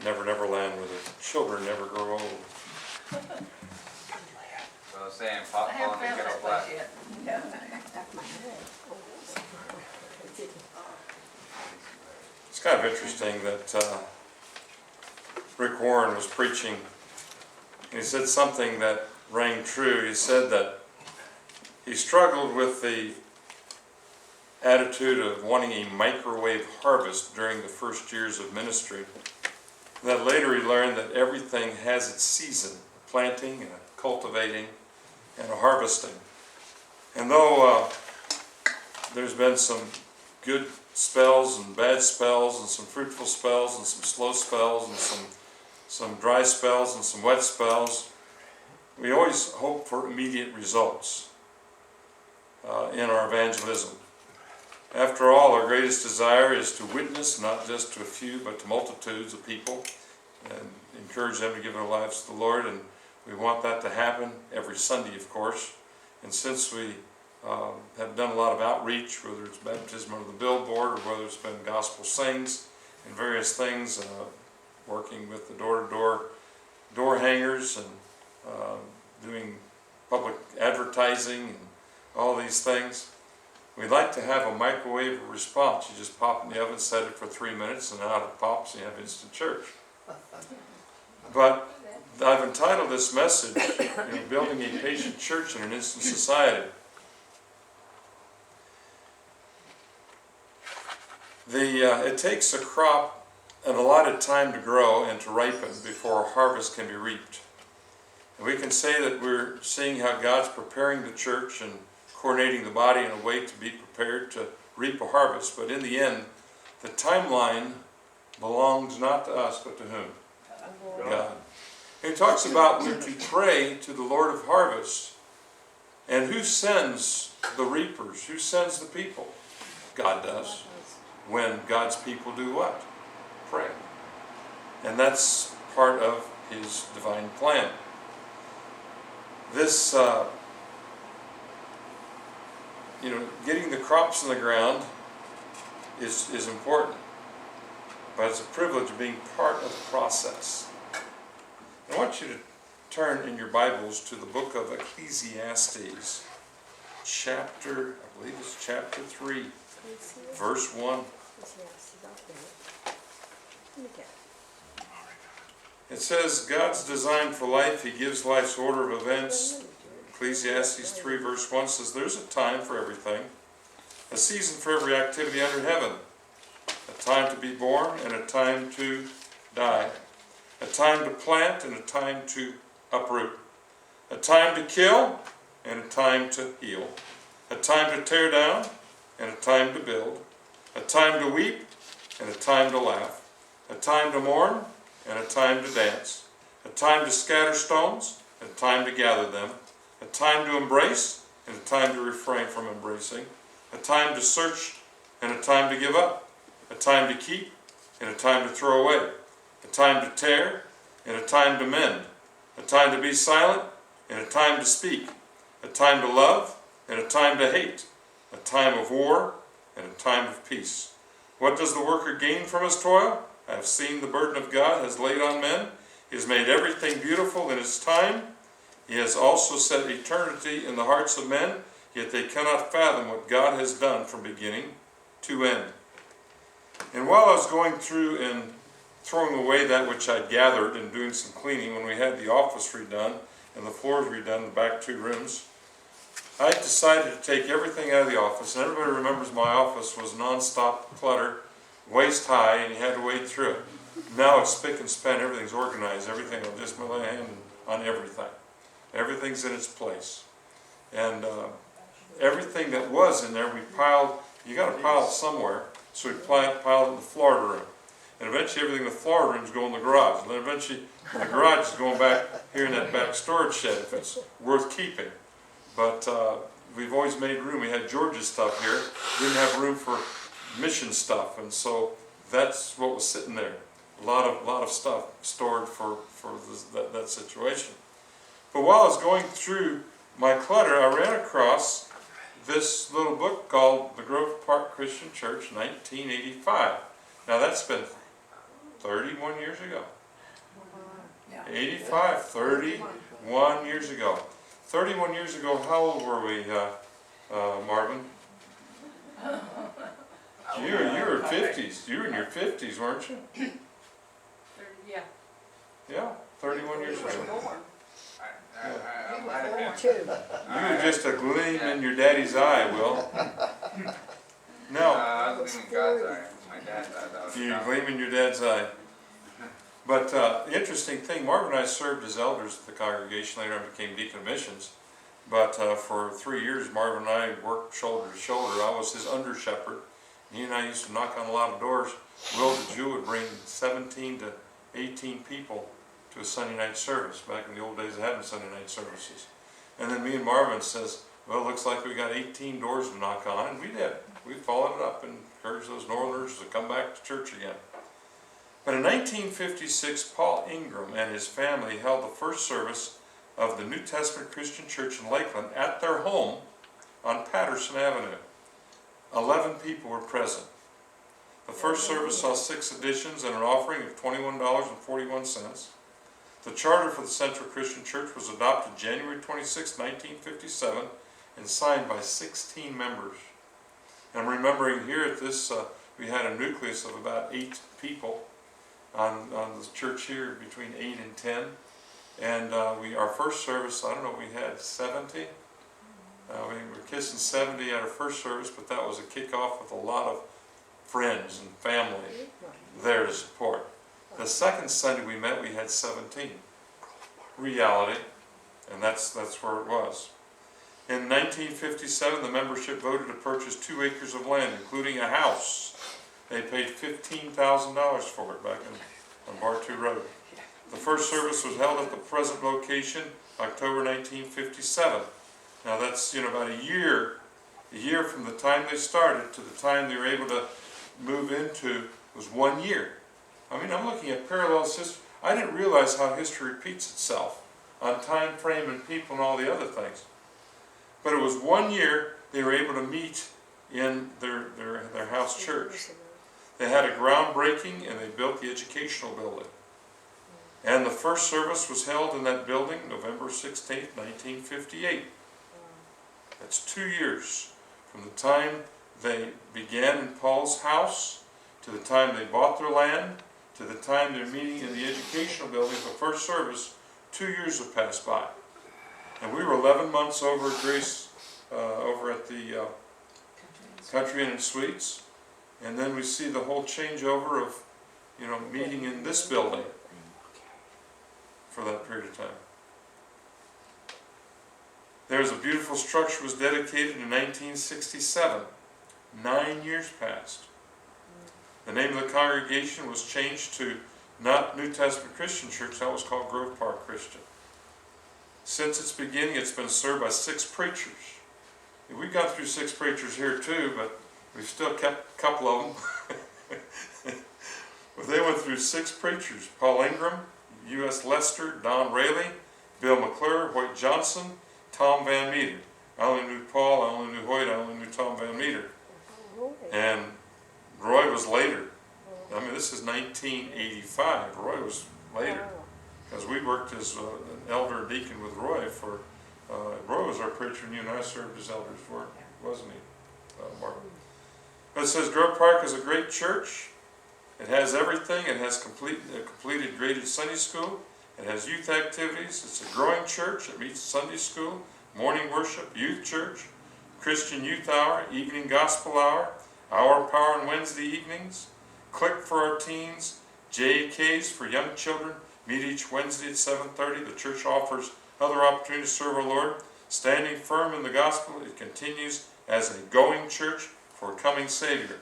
Never Never Land where the children never grow old. So I was saying, I pop haven't calling to found get this all place that. yet. Yeah. It's kind of interesting that Rick Warren was preaching. He said something that rang true. He said that he struggled with the attitude of wanting a microwave harvest during the first years of ministry. That later he learned that everything has its season, a planting and a cultivating and a harvesting. And though there's been some good spells and bad spells and some fruitful spells and some slow spells and some dry spells and some wet spells, we always hope for immediate results in our evangelism. After all, our greatest desire is to witness not just to a few but to multitudes of people and encourage them to give their lives to the Lord, and we want that to happen every Sunday, of course. And since we have done a lot of outreach, whether it's baptism under the billboard or whether it's been gospel sings and various things, working with the door hangers and doing public advertising and all these things, we'd like to have a microwave response. You just pop in the oven, set it for 3 minutes, and out it pops, and you have instant church. But I've entitled this message, Building a Patient Church in an Instant Society. It takes a crop an allotted time to grow and to ripen before a harvest can be reaped. And we can say that we're seeing how God's preparing the church and coordinating the body in a way to be prepared to reap a harvest. But in the end, the timeline belongs not to us, but to whom? God. He talks about we're to pray to the Lord of harvest. And who sends the reapers? Who sends the people? God does. When God's people do what? Pray. And that's part of His divine plan. This, getting the crops in the ground is important. But it's a privilege of being part of the process. I want you to turn in your Bibles to the book of Ecclesiastes, chapter 3, verse 1. It says, God's design for life, He gives life's order of events. Ecclesiastes 3, verse 1 says, there's a time for everything, a season for every activity under heaven, a time to be born and a time to die, a time to plant and a time to uproot, a time to kill and a time to heal, a time to tear down and a time to build, a time to weep and a time to laugh, a time to mourn and a time to dance, a time to scatter stones and a time to gather them, a time to embrace and a time to refrain from embracing, a time to search and a time to give up, a time to keep and a time to throw away, a time to tear and a time to mend, a time to be silent and a time to speak, a time to love and a time to hate, a time of war and a time of peace. What does the worker gain from his toil? I have seen the burden of God has laid on men. He has made everything beautiful in its time. He has also set eternity in the hearts of men, yet they cannot fathom what God has done from beginning to end. And while I was going through and throwing away that which I'd gathered and doing some cleaning when we had the office redone and the floors redone, the back 2 rooms, I decided to take everything out of the office. And everybody remembers my office was non-stop clutter, waist high, and you had to wade through it. Now it's spick and span, everything's organized, everything, I'll just lay a hand on everything. Everything's in its place. And everything that was in there, we piled, you got to pile it somewhere, so we piled it in the Florida room. And eventually everything in the Florida room is going in the garage. And then eventually the garage is going back here in that back storage shed if it's worth keeping. But we've always made room. We had George's stuff here. We didn't have room for mission stuff, and so that's what was sitting there. A lot of stuff stored for that situation. But while I was going through my clutter, I ran across this little book called The Grove Park Christian Church, 1985. Now that's been 31 years ago. Yeah. 85, 31 years ago. 31 years ago, how old were we, Marvin? You were 50s. You were in your 50s, weren't you? Yeah. Yeah, 31 years ago. You might have were been. born too. You were just a gleam in your daddy's eye, Will. No, I was gleaming God's eye. My dad thought that was you dumb. gleam in your dad's eye. But the interesting thing, Marvin and I served as elders at the congregation. Later I became deacon of missions. But for 3 years, Marvin and I worked shoulder to shoulder. I was his under shepherd. He and I used to knock on a lot of doors. Will the Jew would bring 17 to 18 people to a Sunday night service, back in the old days of having Sunday night services. And then me and Marvin says, well, looks like we got 18 doors to knock on, and we did. We followed it up and encouraged those northerners to come back to church again. But in 1956, Paul Ingram and his family held the first service of the New Testament Christian Church in Lakeland at their home on Patterson Avenue. 11 people were present. The first service saw 6 additions and an offering of $21.41. The charter for the Central Christian Church was adopted January 26, 1957, and signed by 16 members. And I'm remembering here at this, we had a nucleus of about 8 people on the church here, between 8 and 10. And our first service, I don't know, we had 70. We were kissing 70 at our first service, but that was a kickoff with a lot of friends and family there to support. The second Sunday we met, we had 17. Reality, and that's where it was. In 1957, the membership voted to purchase 2 acres of land, including a house. They paid $15,000 for it back on Bartow Road. The first service was held at the present location, October 1957. Now that's about a year from the time they started to the time they were able to move into was 1 year. I mean, I'm looking at parallels history. I didn't realize how history repeats itself on time frame and people and all the other things. But it was 1 year they were able to meet in their house church. They had a groundbreaking and they built the educational building. And the first service was held in that building November 16, 1958. That's 2 years from the time they began in Paul's house to the time they bought their land to the time they're meeting in the educational building for first service. 2 years have passed by. And we were 11 months over at Grace, over at the Country Inn and Suites. And then we see the whole changeover of, meeting in this building for that period of time. There's a beautiful structure was dedicated in 1967. 9 years passed. The name of the congregation was changed to not New Testament Christian Church, that was called Grove Park Christian. Since its beginning, it's been served by 6 preachers. We've gone through 6 preachers here too, but we've still kept a couple of them. But they went through 6 preachers: Paul Ingram, U.S. Lester, Don Rayleigh, Bill McClure, Hoyt Johnson, Tom Van Meter. I only knew Paul, I only knew Hoyt, I only knew Tom Van Meter. And Roy was later. I mean, this is 1985. Roy was later. Because we worked as an elder and deacon with Roy for, Roy was our preacher and you and I served as elders for it, wasn't he, Mark? But it says Grove Park is a great church. It has everything. It has completed graded Sunday school. It has youth activities. It's a growing church. It meets Sunday school, morning worship, youth church, Christian youth hour, evening gospel hour, hour of power on Wednesday evenings, click for our teens, JKs for young children, meet each Wednesday at 7:30. The church offers other opportunities to serve our Lord. Standing firm in the gospel, it continues as a going church for a coming Savior.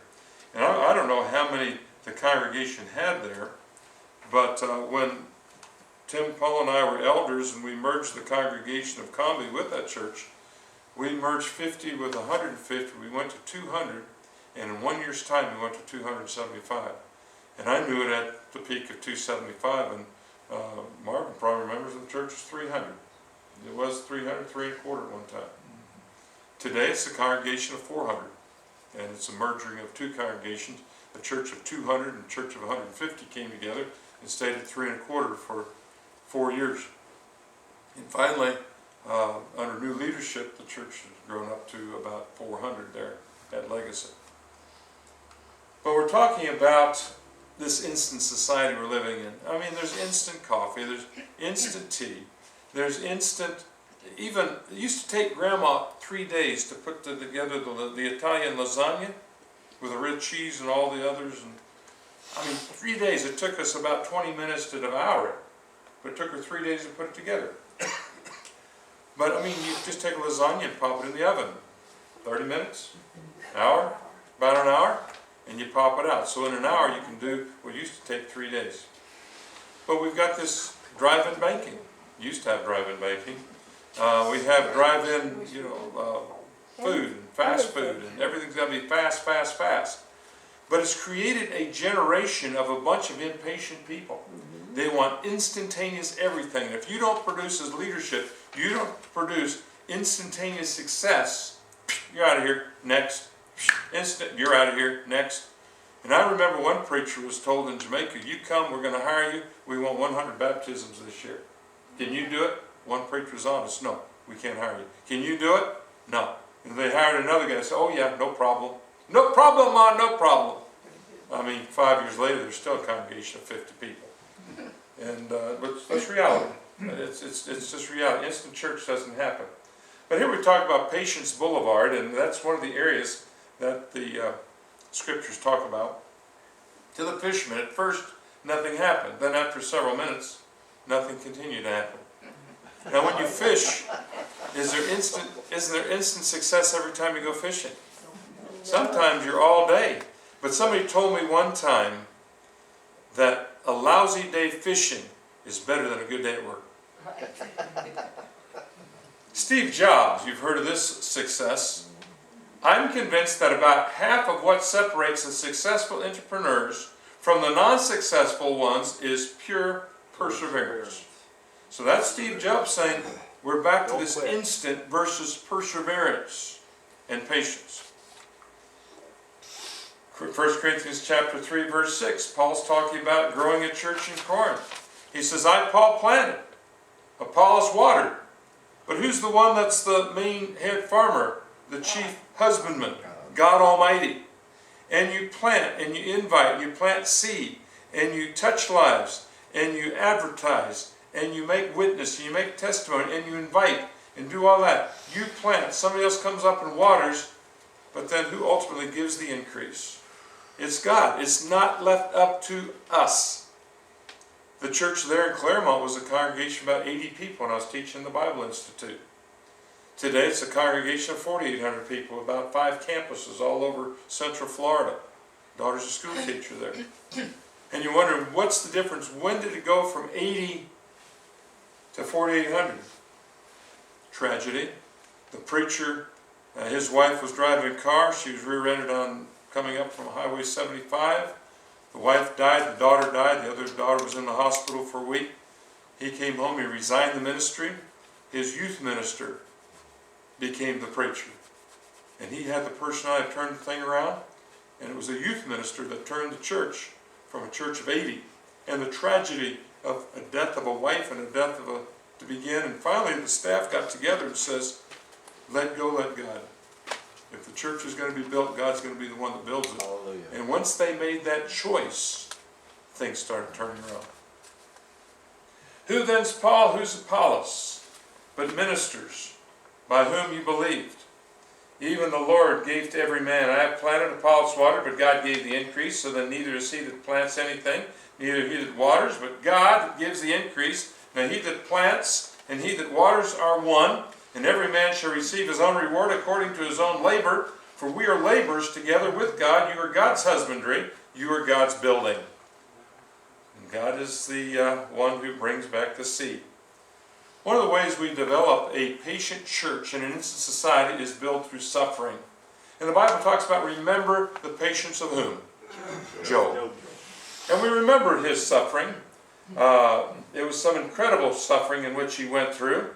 And I don't know how many the congregation had there, but when Tim, Paul, and I were elders and we merged the congregation of Combi with that church, we merged 50 with 150. We went to 200, and in 1 year's time we went to 275. And I knew it at the peak of 275, and Marvin probably remembers the church was 300. It was 300, 325 at one time. Today it's a congregation of 400, and it's a merging of 2 congregations. a church of 200 and a church of 150 came together and stayed at 3 1/4 for 4 years. And finally, under new leadership, the church has grown up to about 400 there at Legacy. But we're talking about this instant society we're living in. I mean, there's instant coffee, there's instant tea, there's instant, even, it used to take Grandma 3 days to put together the Italian lasagna with the red cheese and all the others. And I mean, 3 days. It took us about 20 minutes to devour it, but it took her 3 days to put it together. But I mean, you just take a lasagna and pop it in the oven. 30 minutes, hour, about an hour, and you pop it out. So in an hour you can do what used to take 3 days. But we've got this drive-in banking. Used to have drive-in banking. We have drive-in, food and fast food, and everything's got to be fast, fast, fast. But it's created a generation of a bunch of impatient people. They want instantaneous everything. If you don't produce as leadership, you don't produce instantaneous success, you're out of here, next. Instant, you're out of here, next. And I remember one preacher was told in Jamaica, you come, we're going to hire you, we want 100 baptisms this year. Can you do it? One preacher was honest, no, we can't hire you. Can you do it? No. And they hired another guy, said, oh yeah, no problem. No problem, man, no problem. I mean, 5 years later, there's still a congregation of 50 people. And but that's reality. It's just reality. Instant church doesn't happen. But here we talk about Patience Boulevard, and that's one of the areas that the scriptures talk about. To the fishermen, at first nothing happened. Then after several minutes, nothing continued to happen. Now when you fish, isn't there instant success every time you go fishing? Sometimes you're all day. But somebody told me one time that a lousy day fishing is better than a good day at work. Steve Jobs, you've heard of this success. I'm convinced that about half of what separates the successful entrepreneurs from the non-successful ones is pure perseverance. So that's Steve Jobs saying we're back to this instant versus perseverance and patience. 1 Corinthians chapter 3, verse 6, Paul's talking about growing a church in Corinth. He says, I, Paul, planted, Apollos watered. But who's the one that's the main head farmer, the chief husbandman? God Almighty. And you plant, and you invite, and you plant seed, and you touch lives, and you advertise, and you make witness, and you make testimony, and you invite, and do all that. You plant, somebody else comes up and waters, but then who ultimately gives the increase? It's God. It's not left up to us. The church there in Claremont was a congregation of about 80 people when I was teaching the Bible Institute. Today it's a congregation of 4,800 people, about 5 campuses all over Central Florida. Daughter's a school teacher there. And you wonder, what's the difference? When did it go from 80 to 4,800? Tragedy. The preacher, his wife was driving a car. She was rear-ended on coming up from Highway 75. The wife died, the daughter died, the other daughter was in the hospital for a week. He came home, he resigned the ministry. His youth minister became the preacher. And he had the personality to turn the thing around. And it was a youth minister that turned the church from a church of 80. And the tragedy of a death of a wife and a death of to begin. And finally the staff got together and says, let go, let God. If the church is going to be built, God's going to be the one that builds it. Hallelujah. And once they made that choice, things started turning around. Who then's Paul? Who's Apollos? But ministers, by whom you believed. Even the Lord gave to every man. I have planted, Apollos watered, but God gave the increase. So then neither is he that plants anything, neither he that waters, but God gives the increase. Now he that plants and he that waters are one. And every man shall receive his own reward according to his own labor. For we are laborers together with God. You are God's husbandry. You are God's building. And God is the one who brings back the seed. One of the ways we develop a patient church in an instant society is built through suffering. And the Bible talks about remember the patience of whom? Job. And we remember his suffering. It was some incredible suffering in which he went through.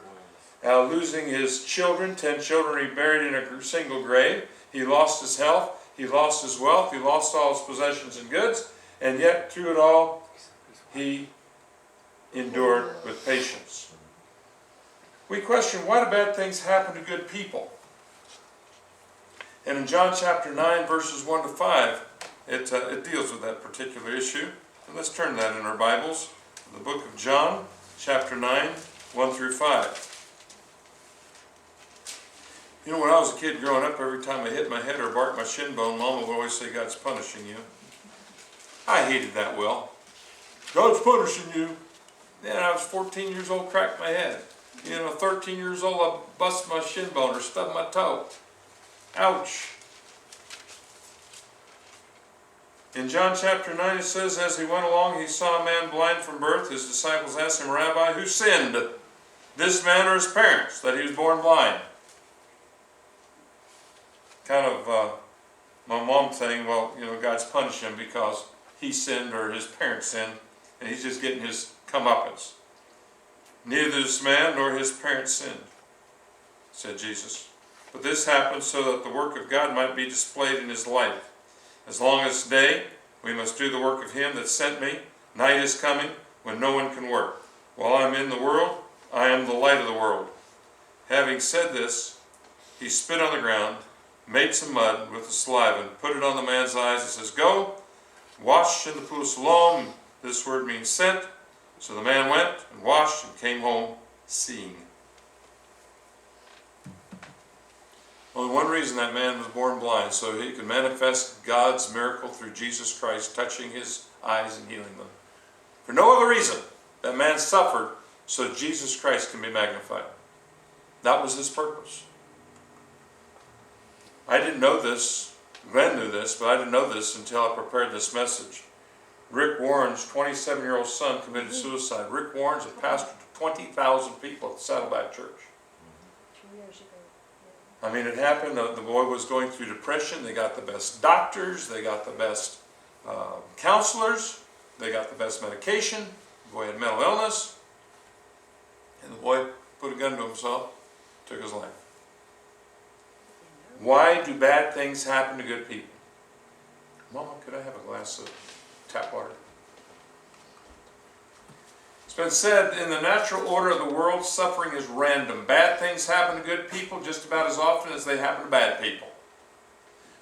Losing his children, 10 children he buried in a single grave. He lost his health. he lost his wealth, he lost all his possessions and goods, and yet through it all, he endured with patience. We question, why do bad things happen to good people? And in John chapter 9, verses 1 to 5, it deals with that particular issue. And let's turn to that in our Bibles. The book of John, chapter 9, 1 through 5. You know, when I was a kid growing up, every time I hit my head or barked my shin bone, Mama would always say, God's punishing you. I hated that, Will. God's punishing you. Then I was 14 years old, cracked my head. 13 years old, I busted my shin bone or stubbed my toe. Ouch. In John chapter 9 it says, as he went along he saw a man blind from birth. His disciples asked him, Rabbi, who sinned, this man or his parents, that he was born blind? Kind of my mom saying, well, God's punishing him because he sinned or his parents sinned, and he's just getting his comeuppance. Neither this man nor his parents sinned, said Jesus. But this happened so that the work of God might be displayed in his life. As long as day, we must do the work of him that sent me. Night is coming when no one can work. While I am in the world, I am the light of the world. Having said this, he spit on the ground, made some mud with the saliva, and put it on the man's eyes, and says, go, wash in the pool of Siloam. This word means sent. So the man went and washed and came home seeing. Only one reason that man was born blind, so he could manifest God's miracle through Jesus Christ, touching his eyes and healing them. For no other reason, that man suffered so Jesus Christ can be magnified. That was his purpose. I didn't know this, Glenn knew this, but I didn't know this until I prepared this message. Rick Warren's 27-year-old son committed suicide. Rick Warren's a pastor to 20,000 people at the Saddleback Church. 2 years ago. I mean, it happened. The boy was going through depression. They got the best doctors. They got the best counselors. They got the best medication. The boy had mental illness. And the boy put a gun to himself, took his life. Why do bad things happen to good people? Mama, could I have a glass of tap water? It's been said, in the natural order of the world, suffering is random. Bad things happen to good people just about as often as they happen to bad people.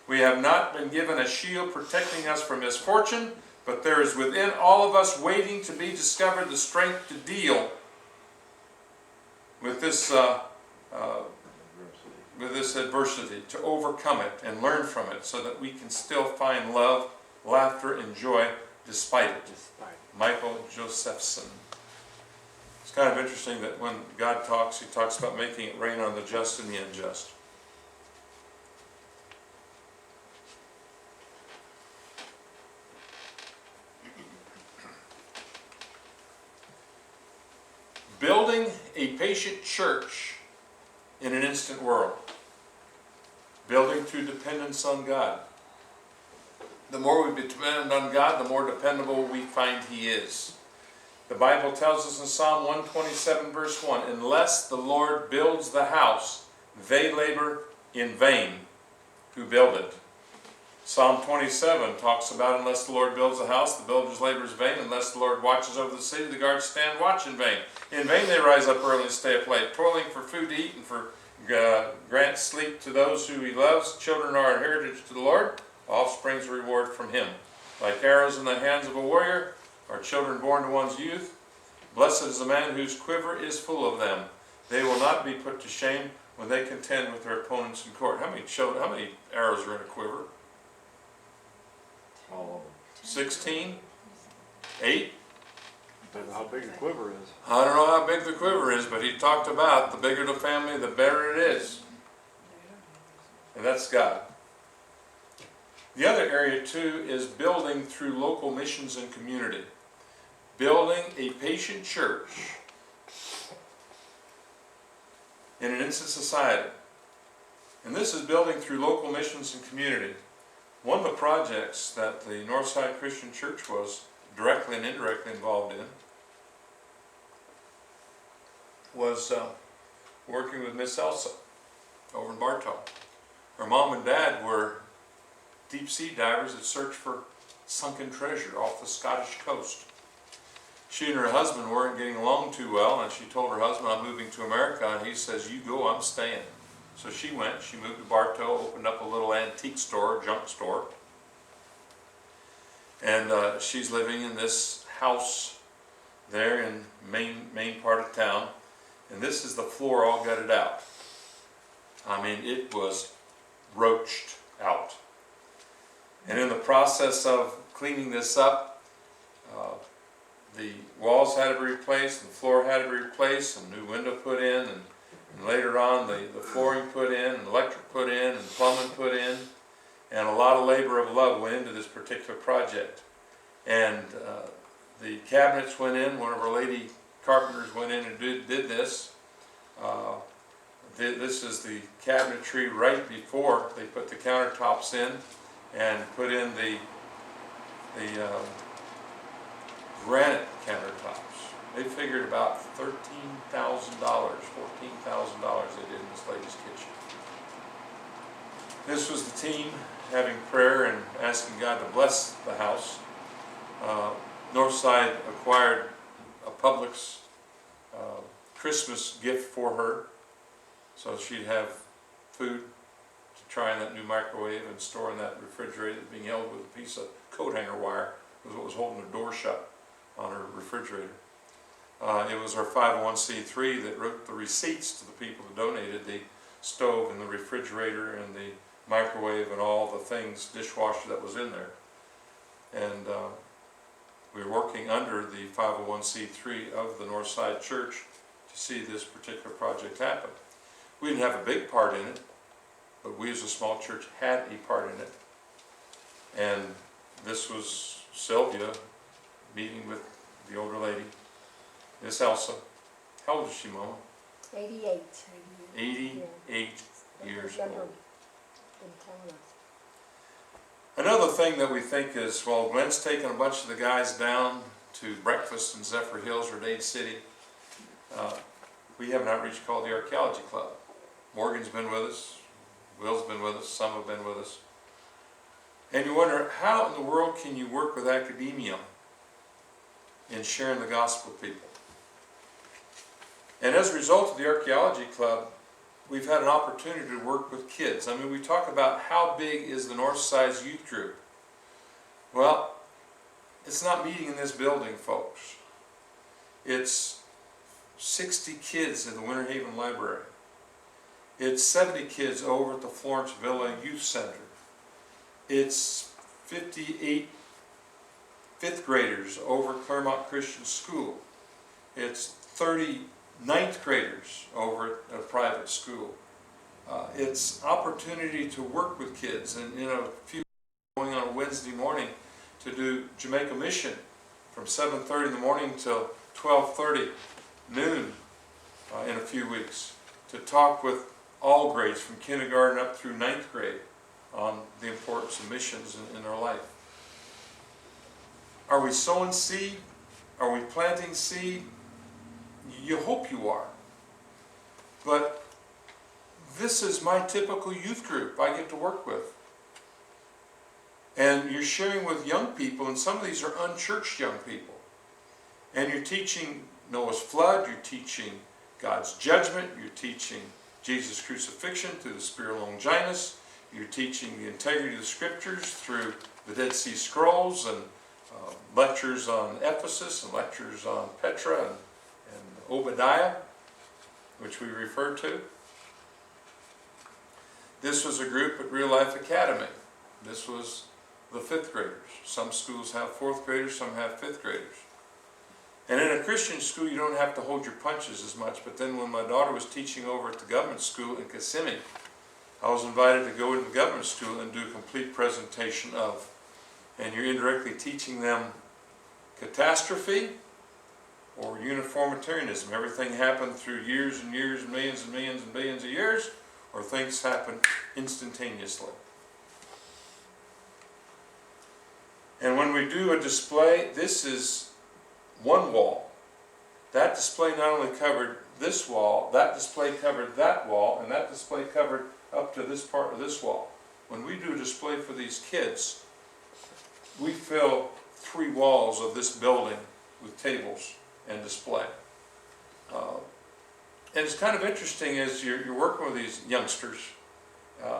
We have not been given a shield protecting us from misfortune, but there is within all of us waiting to be discovered the strength to deal with this adversity, to overcome it and learn from it so that we can still find love, laughter, and joy despite it. Michael Josephson. It's kind of interesting that when God talks, he talks about making it rain on the just and the unjust. Building a patient church in an instant world. Building through dependence on God. The more we depend on God, the more dependable we find he is. The Bible tells us in Psalm 127 verse 1, unless the Lord builds the house, they labor in vain who build it. Psalm 27 talks about unless the Lord builds the house, the builders labor in vain. Unless the Lord watches over the city, the guards stand watch in vain. In vain they rise up early and stay up late, toiling for food to eat and for grant sleep to those who he loves. Children are a heritage to the Lord, offspring's reward from him. Like arrows in the hands of a warrior are children born to one's youth. Blessed is the man whose quiver is full of them. They will not be put to shame when they contend with their opponents in court. How many arrows are in a quiver? All 16? 8? Depends on how big the quiver is. I don't know how big the quiver is, but he talked about the bigger the family, the better it is. And that's God. The other area too is building through local missions and community. Building a patient church in an instant society. And this is building through local missions and community. One of the projects that the Northside Christian Church was directly and indirectly involved in was working with Miss Elsa over in Bartow. Her mom and dad were deep sea divers that search for sunken treasure off the Scottish coast. She and her husband weren't getting along too well, and she told her husband, I'm moving to America, and he says, you go, I'm staying. So she went, she moved to Bartow, opened up a little antique store, junk store, and she's living in this house there in main part of town, and this is the floor all gutted out. I mean, it was roached out. And in the process of cleaning this up, the walls had to be replaced, and the floor had to be replaced, and a new window put in, and later on the flooring put in, and electric put in, and plumbing put in, and a lot of labor of love went into this particular project. And the cabinets went in. One of our lady carpenters went in and did this. This is the cabinetry right before they put the countertops in and put in the granite countertops. They figured about $13,000, $14,000 they did in this lady's kitchen. This was the team having prayer and asking God to bless the house. Northside acquired a Publix Christmas gift for her, so she'd have food to try in that new microwave and store in that refrigerator, being held with a piece of coat hanger wire was what was holding the door shut on her refrigerator. It was our 501c3 that wrote the receipts to the people who donated the stove and the refrigerator and the microwave and all the things, dishwasher that was in there. And we were working under the 501c3 of the Northside Church to see this particular project happen. We didn't have a big part in it, but we as a small church had a part in it. And this was Sylvia meeting with the older lady, Miss Elsa. How old is she, Mama? 88. 88 years Remember old. them telling us. Another thing that we think is, well, Glenn's taken a bunch of the guys down to breakfast in Zephyr Hills or Dade City. We have an outreach called the Archaeology Club. Morgan's been with us, Will's been with us, some have been with us. And you wonder, how in the world can you work with academia in sharing the gospel with people? And as a result of the Archaeology Club, we've had an opportunity to work with kids. I mean, we talk about how big is the Northside's youth group. Well, it's not meeting in this building, folks. It's 60 kids in the Winter Haven Library. It's 70 kids over at the Florence Villa Youth Center. It's 58 fifth graders over at Claremont Christian School. It's 30 ninth graders over at a private school. It's opportunity to work with kids, and a few going on a Wednesday morning to do Jamaica Mission from 7:30 in the morning till 12:30 noon in a few weeks, to talk with all grades from kindergarten up through ninth grade on the importance of missions in our life. Are we sowing seed? Are we planting seed? You hope you are. But this is my typical youth group I get to work with. And you're sharing with young people, and some of these are unchurched young people. And you're teaching Noah's flood, you're teaching God's judgment, you're teaching Jesus' crucifixion through the Spira Longinus, you're teaching the integrity of the scriptures through the Dead Sea Scrolls, and lectures on Ephesus, and lectures on Petra, and Obadiah, which we refer to. This was a group at Real Life Academy. This was the fifth graders. Some schools have fourth graders, some have fifth graders. And in a Christian school, you don't have to hold your punches as much. But then when my daughter was teaching over at the government school in Kissimmee, I was invited to go into the government school and do a complete presentation of. And you're indirectly teaching them catastrophe or uniformitarianism. Everything happened through years and years, millions and millions and billions of years, or things happen instantaneously. And when we do a display, this is one wall. That display not only covered this wall, that display covered that wall, and that display covered up to this part of this wall. when we do a display for these kids, we fill 3 walls of this building with tables and display. And it's kind of interesting as you're working with these youngsters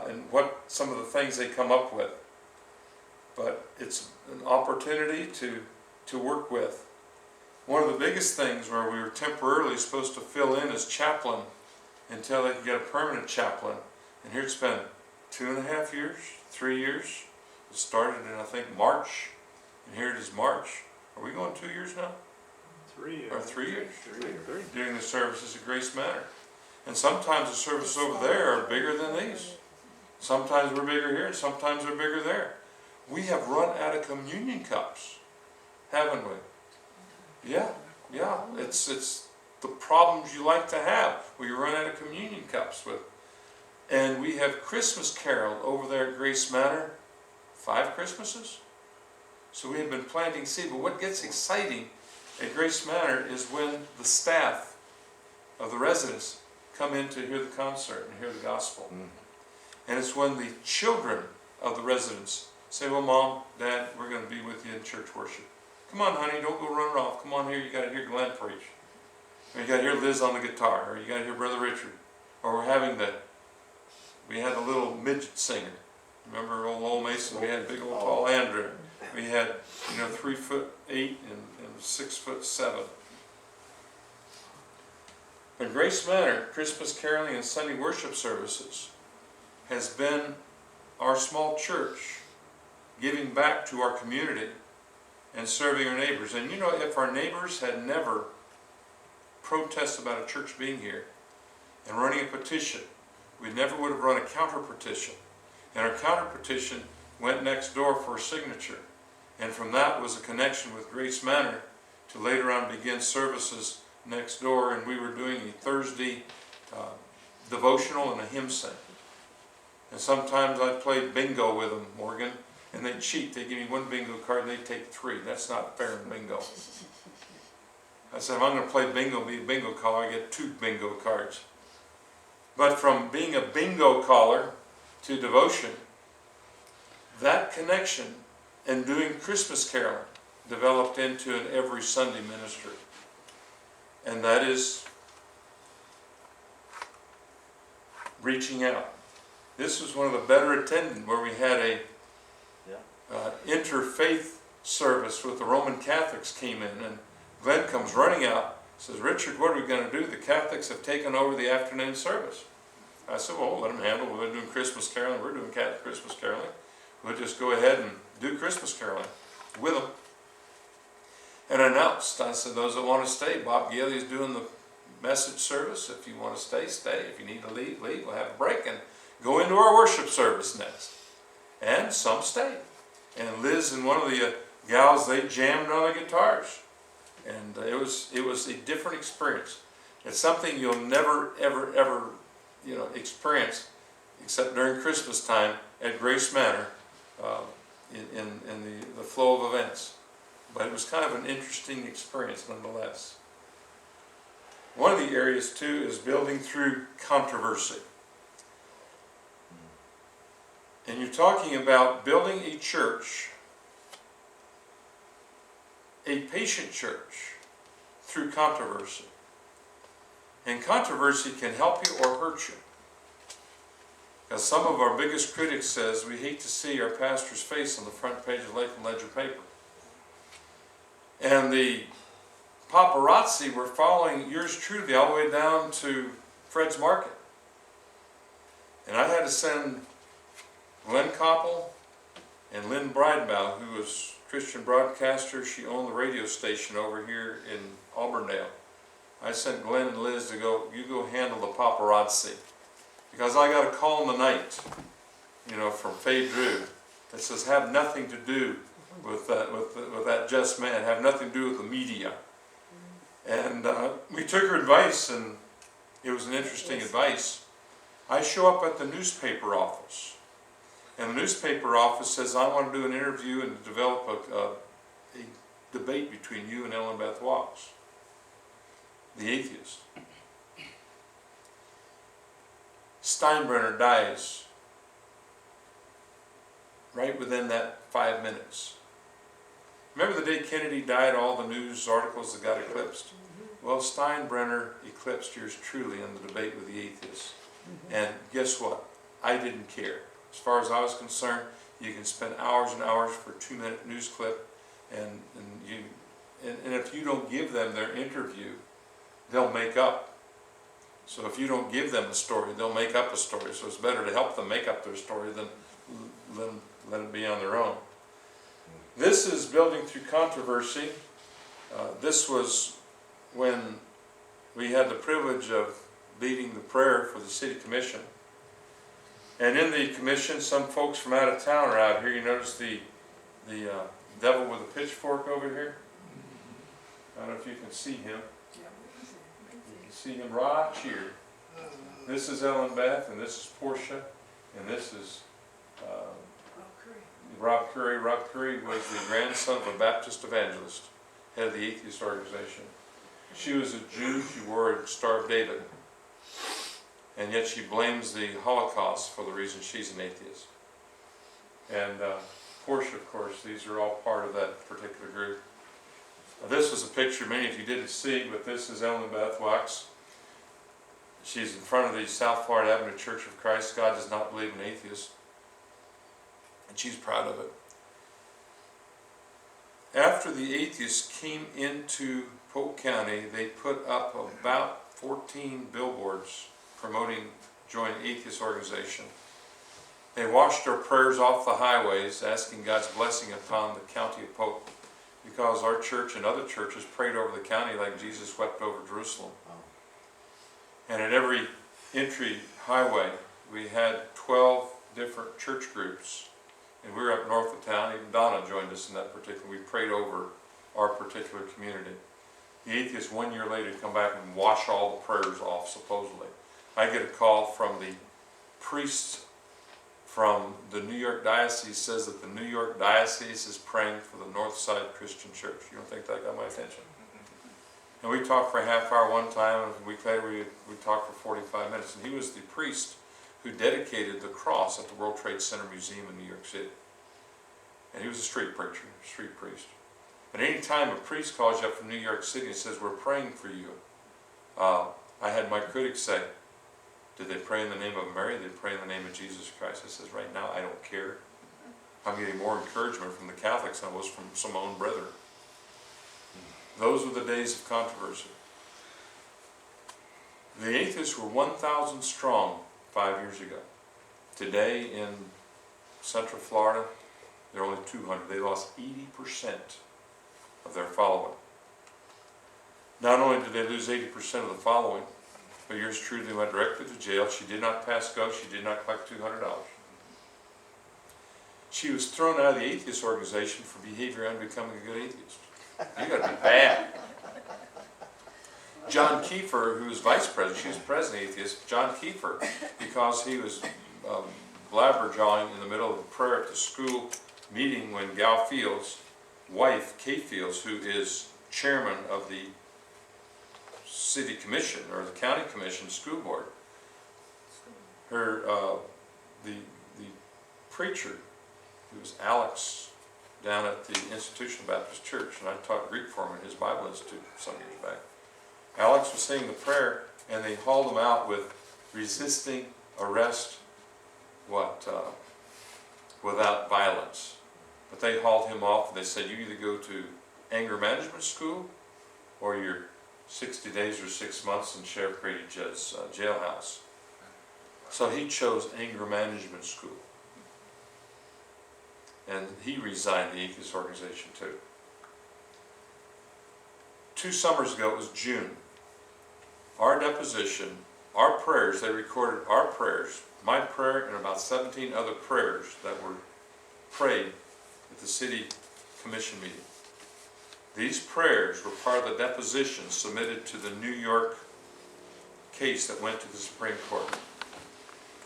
and what some of the things they come up with. But it's an opportunity to work with. One of the biggest things where we were temporarily supposed to fill in as chaplain until they could get a permanent chaplain. And here it's been 2.5 years, 3 years. It started in, I think, March, and here it is March. Are we going 2 years now? 3 years. Or 3 years? Three. Doing the services at Grace Manor. And sometimes the services over there are bigger than these. Sometimes we're bigger here, and sometimes we're bigger there. We have run out of communion cups, haven't we? Yeah. It's the problems you like to have, where you run out of communion cups with. And we have Christmas Carol over there at Grace Manor, 5 Christmases. So we have been planting seed. But what gets exciting at Grace Manor is when the staff of the residents come in to hear the concert and hear the gospel. And it's when the children of the residents say, well, Mom, Dad, we're going to be with you in church worship. Come on, honey, don't go running off. Come on here, you got to hear Glenn preach. Or you got to hear Liz on the guitar. Or you got to hear Brother Richard. Or we had a little midget singer. Remember old Mason? We had big old tall Andrew. We had, 3'8" and 6'7". But Grace Manor, Christmas caroling and Sunday worship services has been our small church giving back to our community and serving our neighbors. And if our neighbors had never protested about a church being here and running a petition, we never would have run a counter petition. And our counter petition went next door for a signature. And from that was a connection with Grace Manor to later on begin services next door. And we were doing a Thursday devotional and a hymn sing. And sometimes I played bingo with them, Morgan, and they'd cheat. They'd give me 1 bingo card and they'd take 3. That's not fair in bingo. I said, if I'm going to play bingo, be a bingo caller, I get 2 bingo cards. But from being a bingo caller to devotion, that connection and doing Christmas caroling developed into an every Sunday ministry. And that is reaching out. This was one of the better attended, where we had a interfaith service with the Roman Catholics came in, and Glenn comes running out, says, Richard, what are we going to do? The Catholics have taken over the afternoon service. I said, well, let them handle it. We're doing Christmas caroling. We're doing Catholic Christmas caroling. We'll just go ahead and do Christmas caroling with them. And I announced, I said, those that want to stay, Bob Gailey is doing the message service. If you want to stay, stay. If you need to leave, leave. We'll have a break and go into our worship service next. And some stayed. And Liz and one of the gals, they jammed on the guitars. And it was a different experience. It's something you'll never, ever, ever, experience except during Christmas time at Grace Manor in the flow of events. But it was kind of an interesting experience nonetheless. One of the areas too is building through controversy. And you're talking about building a church, a patient church, through controversy. And controversy can help you or hurt you. As some of our biggest critics says, we hate to see our pastor's face on the front page of Lakeland Ledger paper. And the paparazzi were following yours truly all the way down to Fred's Market. And I had to send Glenn Koppel and Lynn Bridebow, who was a Christian broadcaster. She owned the radio station over here in Auburndale. I sent Glenn and Liz to you go handle the paparazzi. Because I got a call in the night, from Faye Drew that says, have nothing to do with that just man, have nothing to do with the media. And we took her advice, and it was an interesting advice. I show up at the newspaper office, and the newspaper office says, I want to do an interview and develop a debate between you and Ellen Beth Watts, the atheist. Steinbrenner dies right within that 5 minutes. Remember the day Kennedy died, all the news articles that got eclipsed? Well, Steinbrenner eclipsed yours truly in the debate with the atheists. And guess what? I didn't care. As far as I was concerned, you can spend hours and hours for a 2-minute news clip, and if you don't give them their interview, they'll make up. So if you don't give them a story, they'll make up a story. So it's better to help them make up their story than let it be on their own. This is building through controversy. This was when we had the privilege of leading the prayer for the city commission. And in the commission, some folks from out of town are out here. You notice the devil with a pitchfork over here? I don't know if you can see him. You can see him right here. This is Ellen Beth, and this is Portia, and this is Rob Curry. Rob Curry was the grandson of a Baptist evangelist, head of the atheist organization. She was a Jew. She wore a Star of David. And yet she blames the Holocaust for the reason she's an atheist. And Portia, of course, these are all part of that particular group. This was a picture many of you didn't see, but this is Ellen Beth Wax. She's in front of the South Florida Avenue Church of Christ. God does not believe in atheists. And she's proud of it. After the atheists came into Polk County, they put up about 14 billboards promoting Join Atheist Organization. They washed their prayers off the highways, asking God's blessing upon the county of Polk, because our church and other churches prayed over the county like Jesus wept over Jerusalem. And at every entry highway, we had 12 different church groups. And we were up north of town. Even Donna joined us in that particular. We prayed over our particular community. The atheists 1 year later come back and wash all the prayers off, supposedly. I get a call from the priest from the New York Diocese, says that the New York Diocese is praying for the Northside Christian Church. You don't think that got my attention? And we talked for a half hour one time, and a week later we talked for 45 minutes. And he was the priest who dedicated the cross at the World Trade Center Museum in New York City. And he was a street preacher, street priest. But any time a priest calls you up from New York City and says, we're praying for you, I had my critics say, did they pray in the name of Mary? Did they pray in the name of Jesus Christ? I says, right now, I don't care. I'm getting more encouragement from the Catholics than I was from some of my own brethren. Those were the days of controversy. The atheists were 1,000 strong 5 years ago. Today in Central Florida, they're only 200. They lost 80% of their following. Not only did they lose 80% of the following, but yours truly went directly to jail. She did not pass go. She did not collect $200. She was thrown out of the atheist organization for behavior unbecoming a good atheist. You got to be bad. John Kiefer, who was vice president, she was president atheist. John Kiefer, because he was blabberjawing in the middle of a prayer at the school meeting when Gal Fields' wife, Kay Fields, who is chairman of the city commission or the county commission school board, her the preacher, who was Alex down at the Institutional Baptist Church, and I taught Greek for him in his Bible Institute some years back. Alex was saying the prayer, and they hauled him out with resisting arrest, without violence. But they hauled him off, and they said, you either go to anger management school, or you're 60 days or 6 months in Sheriff Grady Judd's jailhouse. So he chose anger management school. And he resigned the atheist organization too. 2 summers ago, it was June. Our deposition, our prayers, they recorded our prayers, my prayer and about 17 other prayers that were prayed at the city commission meeting. These prayers were part of the deposition submitted to the New York case that went to the Supreme Court.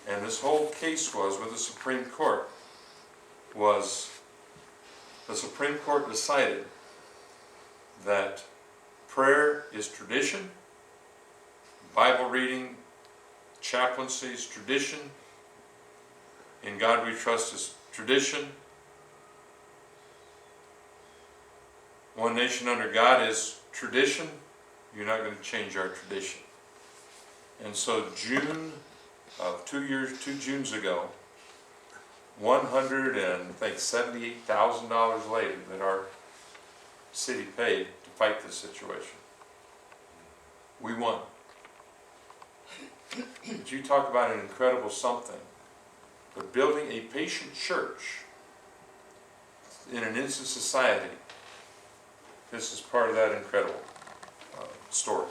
And this whole case was with the Supreme Court was the Supreme Court decided that prayer is tradition, Bible reading, chaplaincy is tradition, in God we trust is tradition, One nation under God is tradition. You're not going to change our tradition. And so June of 2 Junes ago, $178,000 later that our city paid to fight this situation. We won. But you talk about an incredible something. But building a patient church in an instant society, this is part of that incredible story.